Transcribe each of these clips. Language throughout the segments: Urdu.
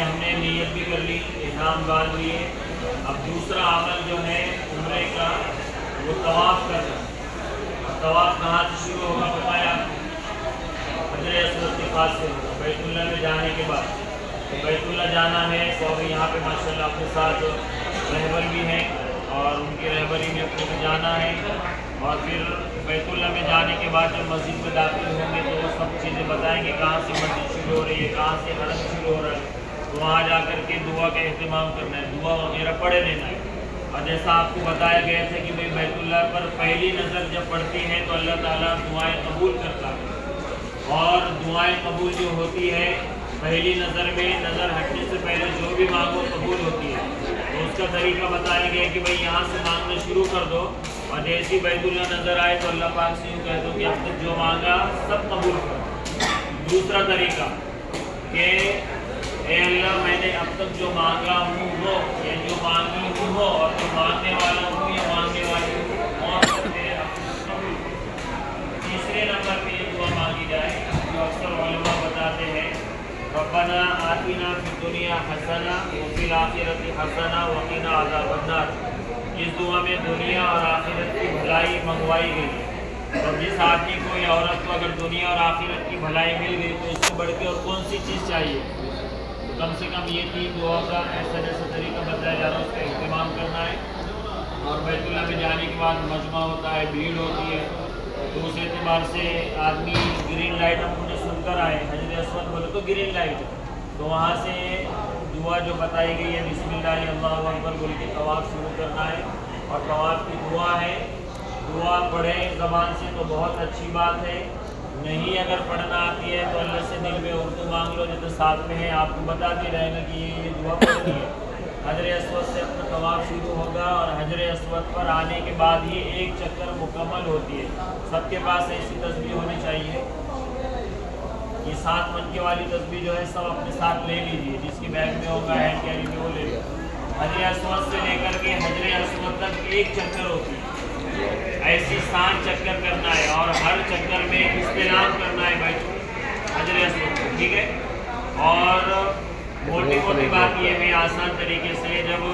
ہم نے نیت بھی کر لی، احرام باندھ لیے. اب دوسرا عمل جو ہے عمرے کا وہ طواف کرنا. طواف کہاں سے شروع ہوگا بتایا؟ حجر اسود کے پاس سے ہوگا، بیت اللہ میں جانے کے بعد. بیت اللہ جانا ہے تو ابھی یہاں پہ ماشاءاللہ اپنے ساتھ رہبر بھی ہیں اور ان کی رہبری میں اپنے کو جانا ہے. اور پھر بیت اللہ میں جانے کے بعد جب مسجد میں داخل ہوں گے تو وہ سب چیزیں بتائیں گے کہاں سے مسجد شروع ہو رہی ہے، کہاں سے حرم شروع ہو رہا ہے. تو وہاں جا کر کے دعا کا اہتمام کرنا ہے، دعا وغیرہ پڑھے لینا ہے. اور جیسا آپ کو بتایا گیا تھا کہ بھائی بیت اللہ پر پہلی نظر جب پڑتی ہے تو اللہ تعالیٰ دعائیں قبول کرتا ہے. اور دعائیں قبول جو ہوتی ہے پہلی نظر میں، نظر ہٹنے سے پہلے جو بھی مانگو قبول ہوتی ہے. تو اس کا طریقہ بتایا گیا کہ بھائی یہاں سے مانگنا شروع کر دو اور جیسی بیت اللہ نظر آئے تو اللہ پاک سے یوں کہہ دو کہ اب تک جو مانگا سب قبول کرو. دوسرا طریقہ کہ اے اللہ میں نے اب تک جو مانگا ہوں وہ، یا جو مانگی ہوں وہ، اور جو مانگنے والا ہوں یا مانگنے والی ہوں، اور میرے قبول. تیسرے نمبر پہ یہ دعا مانگی جائے جو اکثر علماء بتاتے ہیں، ربنا آتنا فی الدنیا حسنہ وفی الآخرۃ حسنہ وقنا عذاب النار. اس دعا میں دنیا اور آخرت کی بھلائی منگوائی گئی ہے. اور جس آدمی کو یا عورت کو اگر دنیا اور آخرت کی بھلائی مل گئی تو اس سے بڑھ کے اور کون سی چیز چاہیے؟ تو کم سے کم یہ 3 دعا کا ایسا طریقہ بتایا جا رہا ہے، اس کا اہتمام کرنا ہے. اور بیت اللہ میں جانے کے بعد مجمع ہوتا ہے، بھیڑ ہوتی ہے، تو اس اعتبار سے آدمی گرین لائٹ ہم نے سن کر آئے، حجر اسود بولے تو گرین لائٹ، تو وہاں سے دعا جو بتائی گئی ہے بسم اللہ اللہ اکبر بول کے طواف شروع کرنا ہے. اور طواف کی دعا ہے، دعا پڑھیں زبان سے تو بہت اچھی بات ہے. نہیں اگر پڑھنا آتی ہے تو اللہ سے دل میں اردو مانگ لو، جیسے ساتھ میں ہے آپ کو بتاتے رہے گا کہ یہ دعا پڑھنی ہے. حجر اسود سے اپنا طواف شروع ہوگا اور حجر اسود پر آنے کے بعد ہی 1 چکر مکمل ہوتی ہے. سب کے پاس ایسی تسبیح ہونی چاہیے. یہ 7 منکے والی تسبیح جو ہے سب اپنے ساتھ لے لیجیے، جس کی بیگ میں ہوگا ہینڈ کیری میں وہ لے لو. حجر اسود سے لے کر کے حجر اسود تک 1 چکر ہوتی ہے. ایسی 7 چکر کرنا ہے اور ہر چکر میں استلام کرنا ہے بھائی حجر اسود کو، ٹھیک ہے. اور موٹی موٹی بات یہ ہے آسان طریقے سے، جب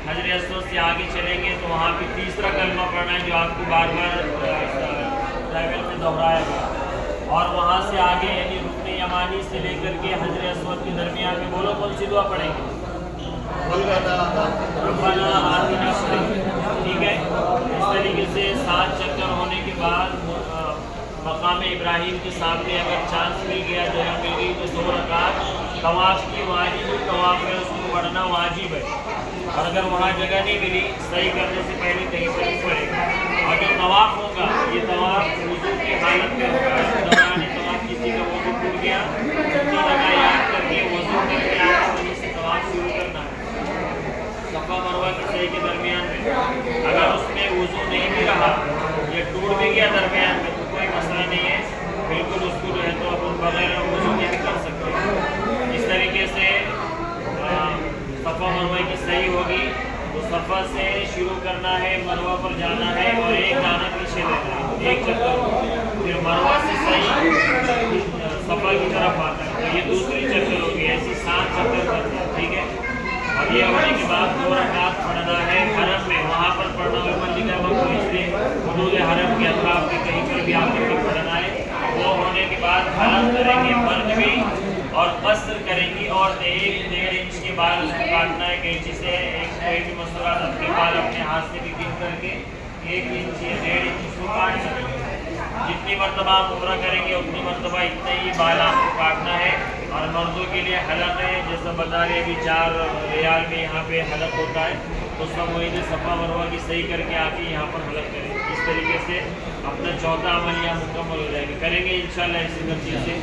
حجر اسود سے آگے چلیں گے تو وہاں پہ تیسرا کلمہ پڑھنا ہے جو آپ کو بار بار ٹریول میں دہرایا گیا. اور وہاں سے آگے یعنی رکن یمانی سے لے کر کے حجر اسود کے درمیان میں بولو کون سی دعا پڑھیں گے؟ ربنا آتنا، ٹھیک ہے. اس طریقے سے 7 چکر ہونے کے بعد مقام ابراہیم کے سامنے اگر چانس مل گیا، جگہ مل گئی تو 2 رکعت طواف کی واجب، طواف میں اس کو پڑھنا واجب ہے. اور اگر وہاں جگہ نہیں ملی صحیح کرنے سے پہلے کہیں پر پڑھے گا. اور جو طواف ہوگا یہ طواف وضو کی حالت میں ہوگا. دوران طواف کسی کا وضو ٹوٹ گیا، 3 جگہ یاد کر کے وضو کر کے آپ وہیں سے طواف شروع کرنا ہے. صفا مروہ کی صحیح کے درمیان میں اگر اس میں وضو نہیں بھی رہا یا ٹوٹ بھی گیا درمیان میں تو کوئی مسئلہ نہیں ہے، بالکل اس کو جو ہے تو اپن بغیر وضو کے بھی کر سکتے ہیں. اس طریقے سے صفا مروہ کی صحیح ہوگی تو صفا سے شروع کرنا ہے، مروہ پر جانا ہے اور 1 دانہ پیچھے لینا ہے، 1 چکر. پھر مروہ سے صحیح صفا کی طرف آتا ہے تو یہ دوسری چکر ہوگی. ایسی 7 چکر کرتے ہیں، ٹھیک ہے. اور یہ ہونے کے بعد 2 رکعت پڑھنا ہے حرم میں. وہاں پر پڑھنا اوپر لکھا ہوا اس لیے حدود حرم کے اطراف کے کہیں پر بھی آ کر کے پڑھنا ہے. وہ ہونے کے بعد حلق کریں گے مرد بھی اور قصر کریں گی. اور 1.5 انچ کے بال اس کو کاٹنا ہے کینچی سے. کوئی بھی مستورات اپنے بال اپنے ہاتھ سے بھی گن کر کے 1 انچ یا 1.5 انچ اس کو کاٹ سکیں گے. جتنی مرتبہ آپ عمرہ کریں گے اتنی مرتبہ اتنا ہی بال آپ کو کاٹنا ہے. اور مردوں کے لیے حلق ہے، جیسا بتا رہے ابھی 4 ریال میں یہاں پہ حلق ہوتا ہے، تو سب وہی سے صفا مروہ کی صحیح کر کے آ کے یہاں پر حلق کریں. اس طریقے سے اپنا 4تھا عمل یہاں مکمل ہو جائے گا. کریں گے انشاءاللہ اسی ترتیب سے.